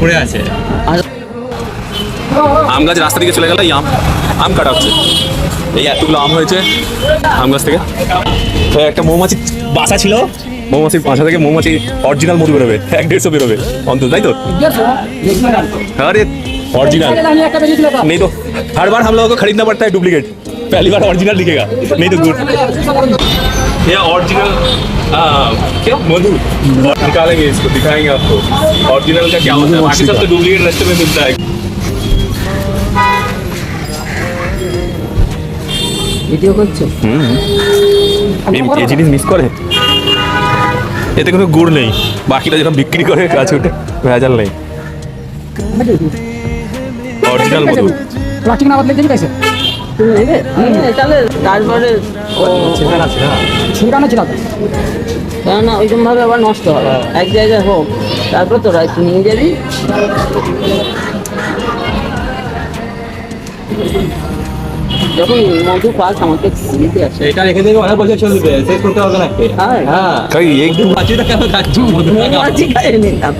পড়ে আছে। আম গাছ রাস্তা দিকে চলে গেল, এই আম কাটা হচ্ছে। এই এতগুলো আম হয়েছে আম গাছ থেকে। তো একটা মৌমাছি বাসা ছিল, মৌমাছির বাসা থেকে মৌমাছি অরিজিনাল মধু বেরোবে, 150 বেরোবে অন্তত, তাই তো? अरे ओरिजिनल नहीं तो हर बार हम लोगों को खरीदना पड़ता है डुप्लीकेट, पहली बार ओरिजिनल दिखेगा नहीं तो गुड। ये ओरिजिनल क्या मधु निकालेंगे, इसको दिखाएंगे आपको ओरिजिनल का क्या होता है। बाकी सब तो डुप्लीकेट रास्ते में मिलता है। ভিডিও করছো? এই জিনিস মিস করে, এতে কোনো গুড় নেই, বাকিটা যেরকম বিক্রি করে গাছে উঠে ভেজাল নেই, অরিজিনাল মধু। প্লাস্টিক না বদলে দিবি কাছে তুমি নেবে তাহলে তারপরে ছিলকানো ছিল না ওইরকম ভাবে আবার নষ্ট হবে এক জায়গায় হোক, তারপর তোরা একটু নিয়ে যাবি। যখন মধু পাস আমাকে দিতে আসে, এটা রেখে দেবে, অনেক বছর চলবে, শেষ করতে হবে না। হ্যাঁ এই একটু বাঁচিয়ে কেন খাচ্ছি? মধু খাইয়ে নিতাম।